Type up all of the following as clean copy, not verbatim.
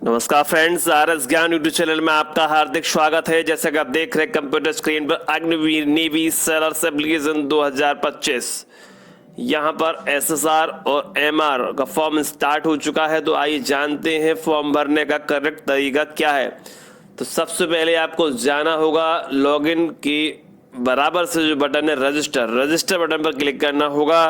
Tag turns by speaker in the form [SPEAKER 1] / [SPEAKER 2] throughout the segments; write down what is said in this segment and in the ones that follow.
[SPEAKER 1] नमस्कार friends, RS ज्ञान YouTube channel में आपका हार्दिक स्वागत है। जैसे कि आप देख रहे हैं कंप्यूटर स्क्रीन पर अग्निवीर नेवी सेलर्स एप्लीकेशन 2025। यहां पर एसएसआर और एमआर का फॉर्म स्टार्ट हो चुका है। तो आइए जानते हैं फॉर्म भरने का करेक्ट तरीका क्या है। तो सबसे पहले आपको जाना होगा लॉगिन की बराबर से जो बटन है रजिस्टर बटन पर क्लिक करना होगा।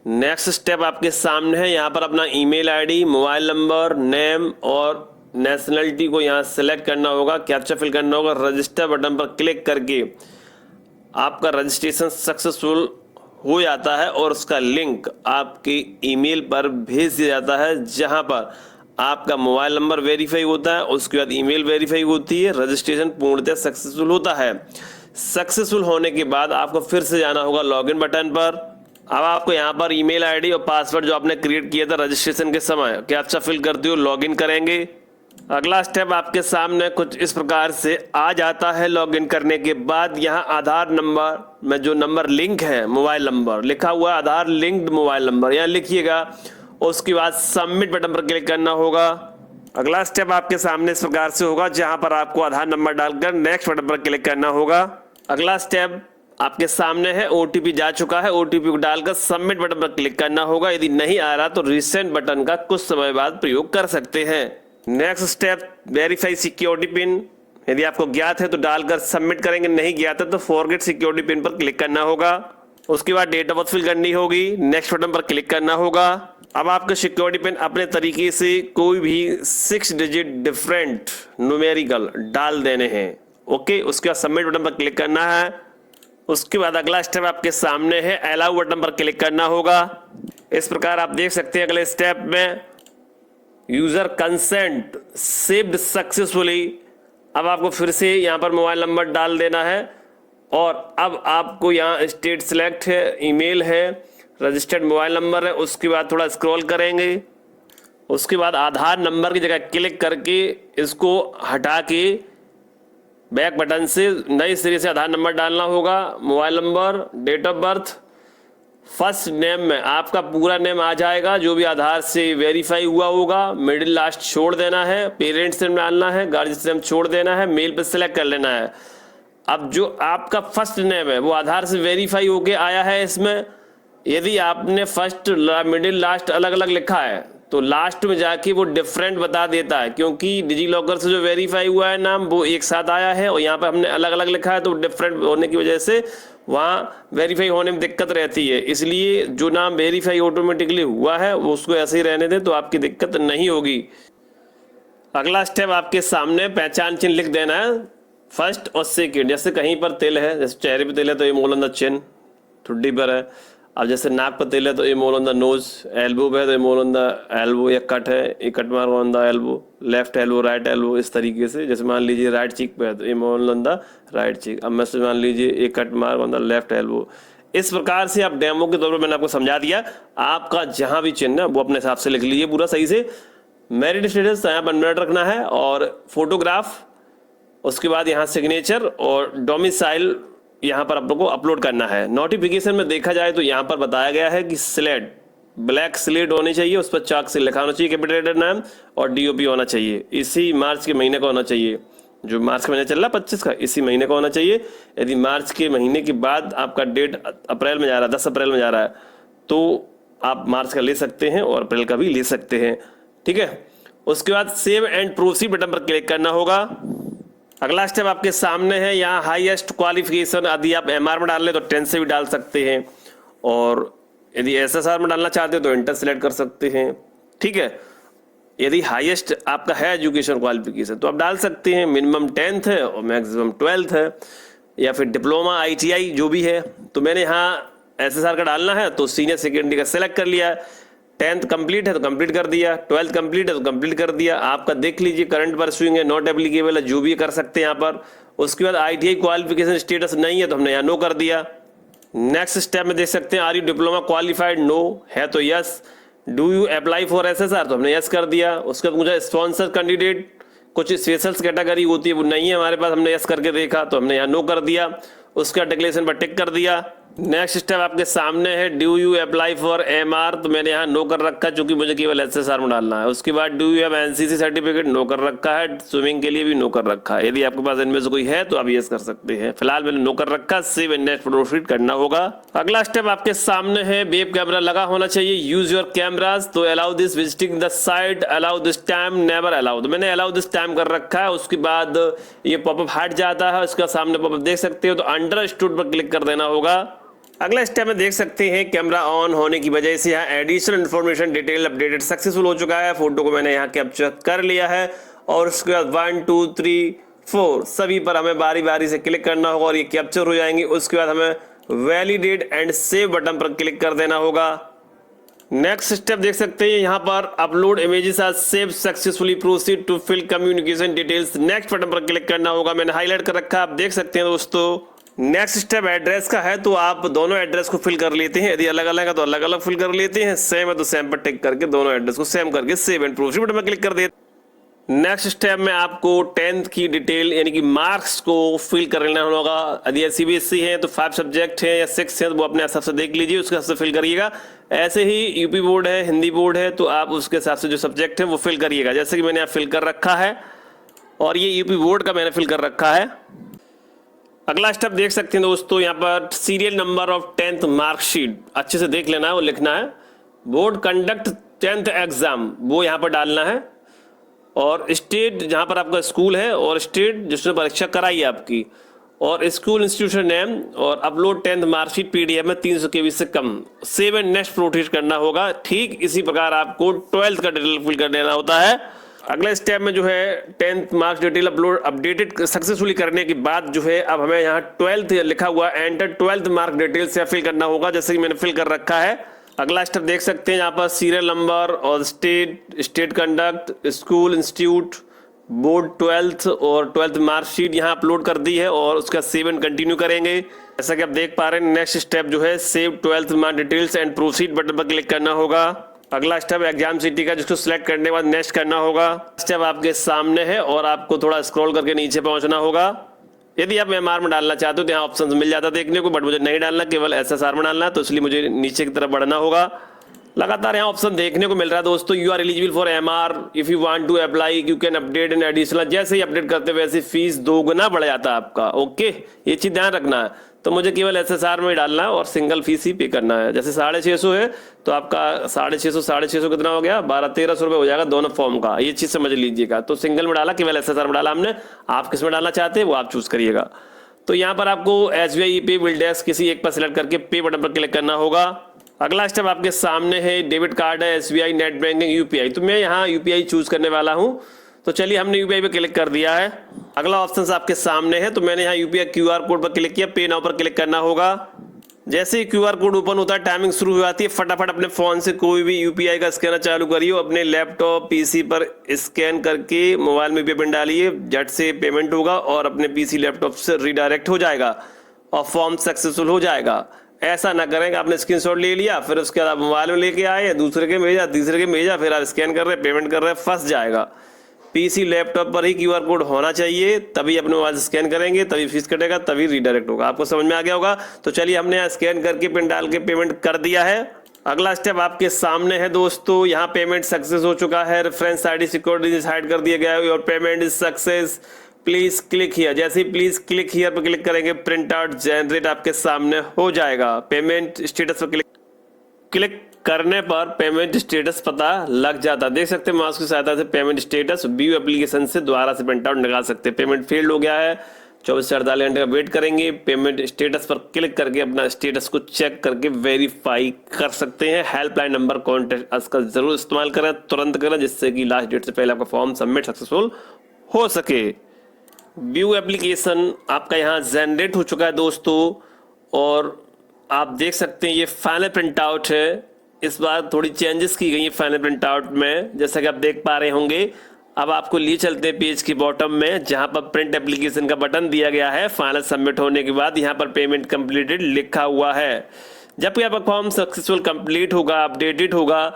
[SPEAKER 1] नेक्स्ट स्टेप आपके सामने है। यहाँ पर अपना email ID, mobile number, name और नेशनलिटी को यहाँ सेलेक्ट करना होगा, कैप्चा फिल करना होगा। रजिस्टर बटन पर क्लिक करके आपका रजिस्ट्रेशन सक्सेसफुल हो जाता है और उसका लिंक आपकी ईमेल पर भेज दिया जाता है, जहाँ पर आपका मोबाइल नंबर वेरीफाई होता है, उसके बाद ईमेल वेरीफाई होती है, रजिस्ट्रेशन पूर्णतः सक्सेसफुल होता है। सक्सेसफुल होने के बाद आपको फिर से जाना होगा लॉगिन बटन पर। अब आपको यहाँ पर ईमेल आईडी और पासवर्ड जो आपने क्रिएट किया था रजिस्ट्रेशन के समय कैप्चा फिल करते हुए लॉगिन करेंगे। अगला स्टेप आपके सामने कुछ इस प्रकार से आ जाता है। लॉगिन करने के बाद यहाँ आधार नंबर में जो नंबर लिंक है, मोबाइल नंबर लिखा हुआ है, आधार लिंक्ड मोबाइल नंबर यहाँ लिखिएगा। उसके बाद सबमिट बटन पर क्लिक करना होगा। अगला स्टेप आपके सामने इस प्रकार से होगा, जहाँ पर आपको आधार नंबर डालकर नेक्स्ट बटन पर क्लिक करना होगा। अगला स्टेप आपके सामने है, ओटीपी जा चुका है, ओटीपी को डालकर सबमिट बटन पर क्लिक करना होगा। यदि नहीं आ रहा तो रीसेंट बटन का कुछ समय बाद प्रयोग कर सकते हैं। Next step verify security pin, यदि आपको ज्ञात है तो डालकर सबमिट करेंगे, नहीं ज्ञात है तो फॉरगेट सिक्योरिटी पिन पर क्लिक करना होगा। उसके बाद डेट ऑफ बर्थ फिल करनी होगी, नेक्स्ट बटन पर क्लिक करना होगा। अब आपको सिक्योरिटी पिन अपने तरीके से कोई भी 6 डिजिट डिफरेंट न्यूमेरिकल डाल देने हैं। ओके, उसके बाद सबमिट बटन पर क्लिक करना है। उसके बाद अगला स्टेप आपके सामने है, अलाउ बटन पर क्लिक करना होगा। इस प्रकार आप देख सकते हैं अगले स्टेप में यूजर कंसेंट सेव्ड सक्सेसफुली। अब आपको फिर से यहाँ पर मोबाइल नंबर डाल देना है और अब आपको यहाँ स्टेट सिलेक्ट है, ईमेल है, रजिस्टर्ड मोबाइल नंबर है। उसके बाद थोड़ा स्क्रॉल करेंगे। उसके बाद आधार नंबर की जगह क्लिक करके इसको हटा के बैक बटन से नए सिरे से आधार नंबर डालना होगा, mobile number, date of birth. First name में आपका पूरा नेम आ जाएगा जो भी आधार से वेरीफाई हुआ होगा। मिडिल लास्ट छोड़ देना है, पेरेंट्स नेम डालना है, गार्जियन नेम छोड़ देना है, मेल पे सेलेक्ट कर लेना है। अब जो आपका फर्स्ट नेम है वो आधार से वेरीफाई होके आया है। इसमें यदि आपने फर्स्ट मिडिल लास्ट अलग अलग लिखा है तो लास्ट में जाके वो डिफरेंट बता देता है, क्योंकि डिजी लॉकर से जो वेरीफाई हुआ है नाम वो एक साथ आया है और यहाँ पर हमने अलग अलग लिखा है, तो डिफरेंट होने की वजह से वहाँ वेरीफाई होने में दिक्कत रहती है। इसलिए जो नाम वेरीफाई ऑटोमेटिकली हुआ है वो उसको ऐसे ही रहने दें तो आपकी दिक्कत नहीं होगी। अगला स्टेप आपके सामने पहचान चिन्ह लिख देना है, फर्स्ट और सेकेंड। जैसे कहीं पर तिल है, जैसे चेहरे पर तिल है तो ये मोल ऑन द चिन, ठुड्डी पर है। अब जैसे नाक पर तिल है तो ये मोल ऑन द नोज, एल्बो पे है तो ये मोल ऑन द एल्बो, या कट है ये cut mark on the elbow, left elbow, right elbow, इस तरीके से। जैसे मान लीजिए राइट चीक पे है तो ये मोल ऑन द राइट चीक। अब मैं से मान लीजिए ये cut mark on the left elbow. इस प्रकार से आप डेमो के तौर पर मैंने आपको समझा दिया। आपका जहां भी चिन्ह है वो अपने हिसाब से लिख लीजिए पूरा सही से। मैरिड स्टेटस यहाँ पर मिनट रखना है और फोटोग्राफ, उसके बाद यहाँ सिग्नेचर और डोमिसाइल यहाँ पर आप लोग को अपलोड करना है। नोटिफिकेशन में देखा जाए तो यहाँ पर बताया गया है कि स्लेट, ब्लैक स्लेट होनी चाहिए, उस पर चाक से लिखा होना चाहिए कैपिटल लेटर नाम, और डीओपी होना चाहिए। इसी मार्च के महीने का होना चाहिए, जो मार्च का महीना चल रहा है 25 का, इसी महीने का होना चाहिए। यदि मार्च के महीने के बाद आपका डेट अप्रैल में जा रहा है, 10 अप्रैल में जा रहा है, तो आप मार्च का ले सकते हैं और अप्रैल का भी ले सकते हैं। ठीक है, उसके बाद सेव एंड प्रोसीड बटन पर क्लिक करना होगा। अगला स्टेप आपके सामने है, यहाँ हाईएस्ट क्वालिफिकेशन यदि आप एमआर में डाल लें तो 10 से भी डाल सकते हैं, और यदि एसएसआर में डालना चाहते हैं तो इंटर सेलेक्ट कर सकते हैं। ठीक है, यदि हाईएस्ट आपका है एजुकेशन क्वालिफिकेशन तो आप डाल सकते हैं, मिनिमम 10th है और मैक्सिमम 12th है, या फिर डिप्लोमा ITI जो भी है। तो मैंने यहाँ एसएसआर का डालना है तो सीनियर सेकेंडरी का सेलेक्ट कर लिया। 10th कंप्लीट है तो कंप्लीट कर दिया, 12th कंप्लीट है तो कंप्लीट कर दिया। आपका देख लीजिए करंट परस्यूइंग है, नॉट एप्लीकेबल है, जो भी कर सकते हैं यहाँ पर। उसके बाद ITI क्वालिफिकेशन स्टेटस नहीं है तो हमने यहाँ नो कर दिया। नेक्स्ट स्टेप में देख सकते हैं, are you diploma qualified, no है तो yes. Do you apply for SSR तो हमने यस कर दिया। उसके बाद मुझे स्पॉन्सर कैंडिडेट कुछ स्पेशल्स कैटेगरी होती है वो नहीं है हमारे पास, हमने यस करके देखा तो हमने यहाँ नो कर दिया। उसका डिक्लेरेशन पर टिक कर दिया। नेक्स्ट स्टेप आपके सामने है, do you apply for MR, तो मैंने यहाँ नो कर रखा है क्योंकि मुझे केवल एसएसआर में डालना है। उसके बाद do you have NCC certificate, no कर रखा है। स्विमिंग के लिए भी नो कर रखा है। यदि आपके पास इनमें से कोई है तो आप यस कर सकते हैं। फिलहाल मैंने नो कर रखा, सेव एंड नेक्स्ट प्रोसीड करना होगा। अगला स्टेप आपके सामने है, वेब कैमरा लगा होना चाहिए, यूज योर कैमराज, तो allow this visiting the site, allow this time, never allow, तो मैंने अलाउ दिस टाइम कर रखा है। उसके बाद ये पॉपअप हट जाता है, उसका सामने पॉपअप देख सकते हो, तो अंडरस्टूड पर क्लिक कर देना होगा। अगला स्टेप में देख सकते हैं कैमरा ऑन होने की वजह से यहाँ additional information detail updated successful हो चुका है। फोटो को मैंने यहाँ कैप्चर कर लिया है और उसके बाद 1 2 3 4 सभी पर हमें बारी बारी से क्लिक करना होगा और ये कैप्चर हो जाएंगे। उसके बाद हमें वैलिडेट एंड सेव बटन पर क्लिक कर देना होगा। नेक्स्ट स्टेप देख सकते हैं यहाँ पर upload images are saved successfully, proceed to fill communication details, next button पर क्लिक करना होगा। मैंने हाईलाइट कर रखा है, आप देख सकते हैं दोस्तों। नेक्स्ट स्टेप एड्रेस का है, तो आप दोनों एड्रेस को फिल कर लेते हैं। यदि अलग अलग है तो अलग अलग फिल कर लेते हैं, सेम है तो सेम पर टिक करके दोनों एड्रेस को सेम करके सेव एंड प्रोसीड बटन पर क्लिक कर देते। नेक्स्ट स्टेप में आपको 10th की डिटेल यानी कि मार्क्स को फिल कर लेना होगा। यदि सीबीएसई है तो 5 सब्जेक्ट है या 6 है तो वो अपने हिसाब से देख लीजिए, उसके हिसाब से फिल करिएगा। ऐसे ही यूपी बोर्ड है, हिंदी बोर्ड है, तो आप उसके हिसाब से जो सब्जेक्ट है वो फिल करिएगा। जैसे कि मैंने यहाँ फिल कर रखा है और ये यूपी बोर्ड का मैंने फिल कर रखा है। अगला स्टेप देख सकते हैं दोस्तों, यहाँ पर serial number of 10th marksheet अच्छे से देख लेना है, वो लिखना है। बोर्ड कंडक्ट 10th एग्जाम वो यहाँ पर डालना है और स्टेट जहाँ पर आपका स्कूल है और स्टेट जिसने परीक्षा कराई है आपकी, और स्कूल इंस्टीट्यूशन नेम, और अपलोड 10th मार्कशीट पीडीएफ में 300 KB से कम, सेव एंड नेक्स्ट प्रोसीड करना होगा। ठीक इसी प्रकार आपको 12th का डिटेल फिल कर देना होता है। अगले स्टेप में जो है 10th marks detail upload updated successfully करने के बाद जो है अब हमें यहाँ 12th लिखा हुआ एंटर 12th मार्क डिटेल से फिल करना होगा, जैसे कि मैंने फिल कर रखा है। अगला स्टेप देख सकते हैं यहाँ पर सीरियल नंबर और state conduct, school institute, board 12th और 12th मार्कशीट यहाँ अपलोड कर दी है और उसका सेव एंड कंटिन्यू करेंगे। जैसा कि आप देख पा रहे हैं, नेक्स्ट स्टेप जो है save 12th mark details and proceed button पर क्लिक करना होगा। अगला स्टेप एग्जाम सिटी का, जिसको सिलेक्ट करने के बाद नेक्स्ट करना होगा। स्टेप आपके सामने है और आपको थोड़ा स्क्रॉल करके नीचे पहुंचना होगा। यदि आप एमआर में डालना चाहते हो तो यहाँ ऑप्शन मिल जाता देखने को, बट मुझे नहीं डालना, केवल एसएसआर में डालना, तो इसलिए मुझे नीचे की तरफ बढ़ना होगा। लगातार यहाँ ऑप्शन देखने को मिल रहा है दोस्तों, you are eligible for MR, if you want to apply you can update an additional. जैसे ही अपडेट करते वैसे फीस 2 गुना बढ़ जाता है आपका। ओके, ये चीज ध्यान रखना है। तो मुझे केवल एसएसआर में डालना है और सिंगल फीस ही पे करना है। जैसे 650 है तो आपका 650 कितना हो गया, 1200-1300 रुपये हो जाएगा दोनों फॉर्म का, ये चीज समझ लीजिएगा। तो सिंगल में डाला, केवल एसएसआर में डाला हमने। आप किस में डालना चाहते हैं वो आप चूज करिएगा। तो यहाँ पर आपको एसबीआई पे, बिल्डेक्स, किसी एक पर सिलेक्ट करके पे बटन पर क्लिक करना होगा। अगला स्टेप आपके सामने है, डेबिट कार्ड है, एसबीआई, नेट बैंकिंग, यूपीआई। तो मैं यहाँ यूपीआई चूज करने वाला हूँ, तो चलिए हमने यूपीआई पे क्लिक कर दिया है। अगला ऑप्शन आपके सामने है, तो मैंने यहाँ यूपीआई क्यूआर कोड पर क्लिक किया, पे नाउ पर क्लिक करना होगा। जैसे ही क्यूआर कोड ओपन होता है, टाइमिंग शुरू हो जाती है, फटाफट अपने फोन से कोई भी यूपीआई का स्कैनर चालू करिए, अपने लैपटॉप पीसी पर स्कैन करके मोबाइल में पिन डालिए, झट से पेमेंट होगा और अपने पीसी लैपटॉप से रिडायरेक्ट हो जाएगा और फॉर्म सक्सेसफुल हो जाएगा। ऐसा ना करें कि आपने स्क्रीनशॉट ले लिया, फिर उसके बाद आप मोबाइल में लेके आए, दूसरे के भेजा, तीसरे के भेजा, फिर आप स्कैन कर रहे, पेमेंट कर रहे, फंस जाएगा। पीसी लैपटॉप पर ही क्यूआर कोड होना चाहिए, तभी अपने मोबाइल से स्कैन करेंगे, तभी फीस कटेगा, तभी रिडायरेक्ट होगा। आपको समझ में आ गया होगा। तो चलिए हमने यहाँ स्कैन करके पिन डाल के पेमेंट कर दिया है। अगला स्टेप आपके सामने है दोस्तों, यहाँ पेमेंट सक्सेस हो चुका है, रेफरेंस आईडी सिक्योरिटी हाइड कर दिया गया है और payment is success, please click here. जैसे ही प्लीज क्लिक हियर पर क्लिक करेंगे, प्रिंट आउट जनरेट आपके सामने हो जाएगा। पेमेंट स्टेटस पर क्लिक करने पर पेमेंट स्टेटस पता लग जाता है। देख सकते हैं माउस की सहायता से पेमेंट स्टेटस व्यू एप्लीकेशन से दोबारा से प्रिंट आउट निकाल सकते हैं। पेमेंट फेल्ड हो गया है, 24 से 48 घंटे का वेट करेंगे। पेमेंट स्टेटस पर क्लिक करके अपना स्टेटस को चेक करके वेरीफाई कर सकते हैं। हेल्पलाइन नंबर कॉन्टेक्ट का जरूर इस्तेमाल करें, तुरंत करें, जिससे कि लास्ट डेट से पहले आपका फॉर्म सबमिट सक्सेसफुल हो सके। व्यू एप्लीकेशन आपका यहाँ जनरेट हो चुका है दोस्तों और आप देख सकते हैं ये फाइनल प्रिंट आउट है। इस बार थोड़ी चेंजेस की गई है फाइनल प्रिंट आउट में, जैसा कि आप देख पा रहे होंगे। अब आपको लिए चलते हैं पेज के बॉटम में, जहां पर प्रिंट एप्लीकेशन का बटन दिया गया है। फाइनल सबमिट होने के बाद यहाँ पर पेमेंट कंप्लीटेड लिखा हुआ है। जब भी आपका फॉर्म सक्सेसफुल कंप्लीट होगा, अपडेटेड होगा,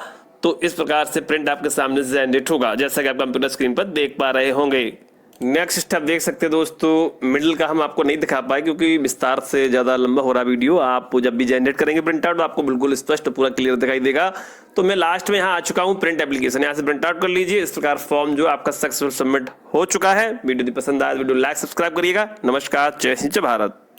[SPEAKER 1] तो इस प्रकार से प्रिंट आपके सामने जनरेट होगा, जैसा कि आप कंप्यूटर स्क्रीन पर देख पा रहे होंगे। नेक्स्ट स्टेप देख सकते हैं दोस्तों, मिडिल का हम आपको नहीं दिखा पाए क्योंकि विस्तार से ज्यादा लंबा हो रहा वीडियो। आप जब भी जनरेट करेंगे प्रिंट आउट तो आपको बिल्कुल स्पष्ट पूरा क्लियर दिखाई देगा। तो मैं लास्ट में यहाँ आ चुका हूँ प्रिंट एप्लीकेशन, यहाँ से प्रिंट आउट कर लीजिए। इस प्रकार फॉर्म जो आपका सक्सेसफुल सबमिट हो चुका है। वीडियो यदि पसंद आया तो वीडियो लाइक सब्सक्राइब करिएगा। नमस्कार, जय हिंद, जय भारत।